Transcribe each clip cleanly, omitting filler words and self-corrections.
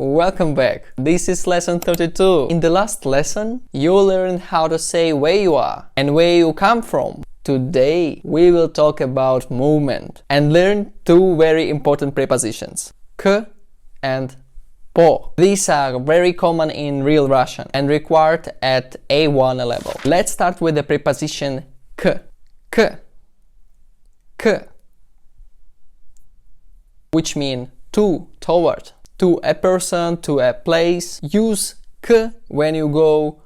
Welcome back. This is lesson 32. In the last lesson, you learned how to say where you are and where you come from. Today, we will talk about movement and learn two very important prepositions, k and po. These are very common in real Russian and required at A1 level. Let's start with the preposition k. K. K. Which mean to, toward. To a person, to a place. Use k when you go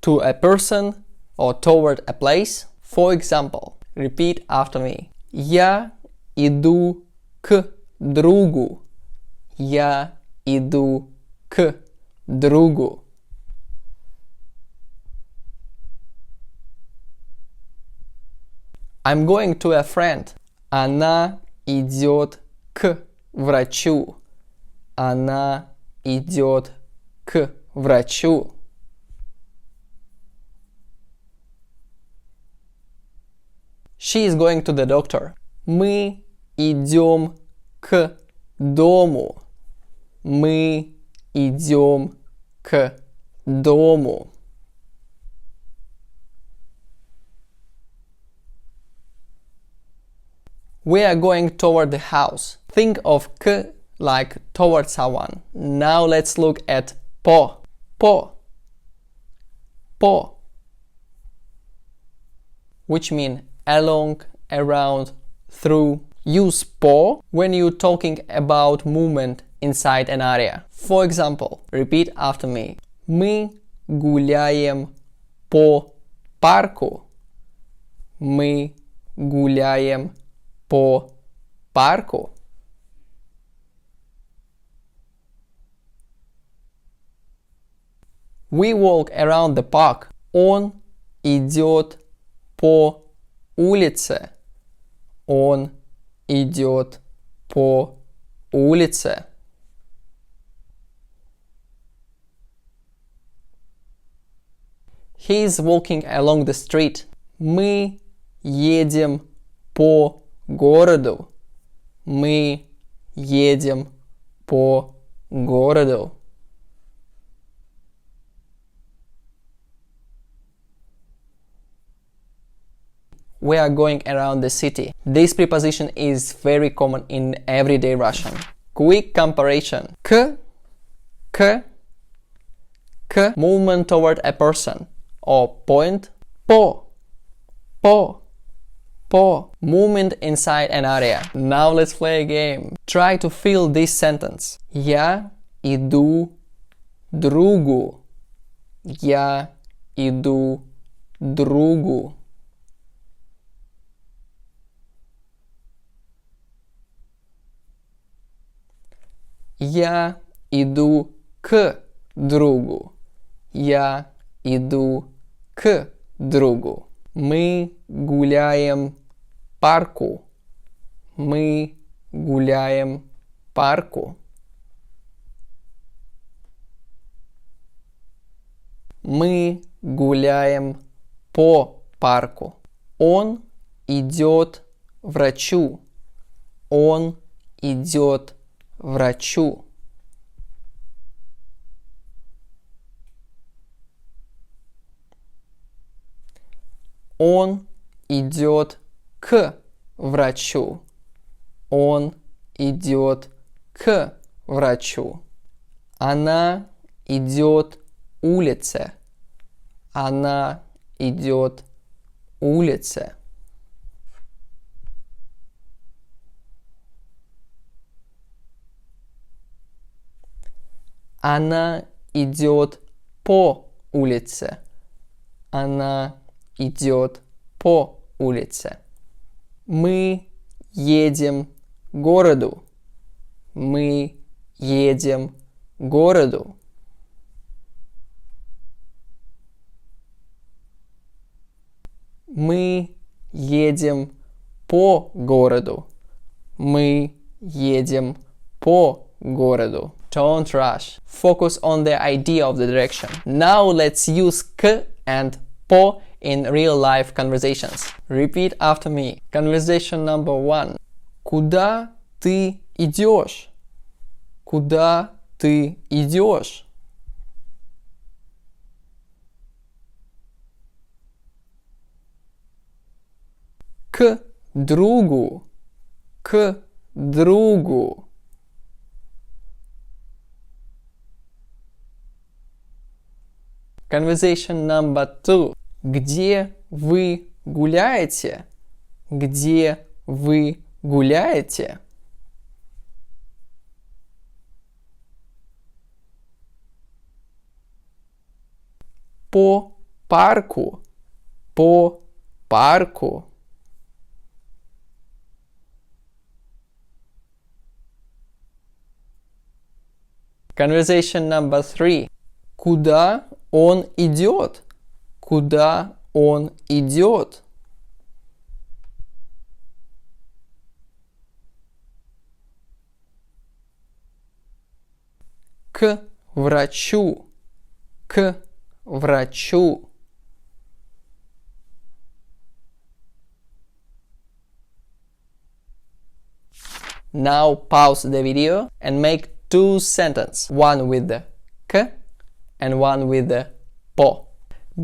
to a person or toward a place. For example, repeat after me. Я иду к другу. Я иду к другу. I'm going to a friend. Она идет к врачу. Она идет к врачу. She is going to the doctor. Мы идем к дому. Мы идем к дому. We are going toward the house. Think of k like toward someone. Now let's look at po. Po. Po. Which mean along, around, through. Use po when you're talking about movement inside an area. For example, repeat after me. Мы гуляем по парку. Мы гуляем по парку. We walk around the park. Он идет по улице. Он идет по улице. He is walking along the street. Мы едем по городу. Мы едем по городу. We are going around the city. This preposition is very common in everyday Russian. Quick comparison. K, k, k, movement toward a person or point. Po, po, po, movement inside an area. Now let's play a game. Try to fill this sentence. Я иду другу. Я иду другу. Я иду к другу. Я иду к другу. Мы гуляем парку. Мы гуляем парку. Мы гуляем по парку. Он идет врачу. Он идет врачу. Он идет к врачу. Он идет к врачу. Она идет улице. Она идет улице. Она идет по улице. Она идет по улице. Мы едем к городу. Мы едем к городу. Мы едем по городу. Мы едем по городу. Don't rush. Focus on the idea of the direction. Now let's use k and po in real life conversations. Repeat after me. Conversation number 1. Куда ты идешь? Куда ты идешь? К другу. К другу. Conversation number 2. Где вы гуляете? Где вы гуляете? По парку. По парку. Conversation number 3. Куда он идет? Куда он идет? К врачу. К врачу. Now pause the video and make two sentences. One with the k and one with the po.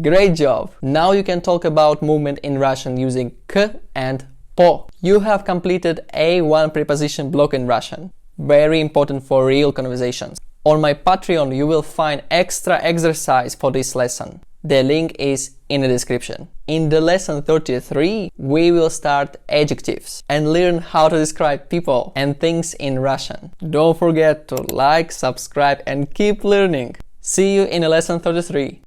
Great job! Now you can talk about movement in Russian using k and po. You have completed A1 preposition block in Russian. Very important for real conversations. On my Patreon you will find extra exercise for this lesson. The link is in the description. In the lesson 33, we will start adjectives and learn how to describe people and things in Russian. Don't forget to like, subscribe and keep learning. See you in lesson 33.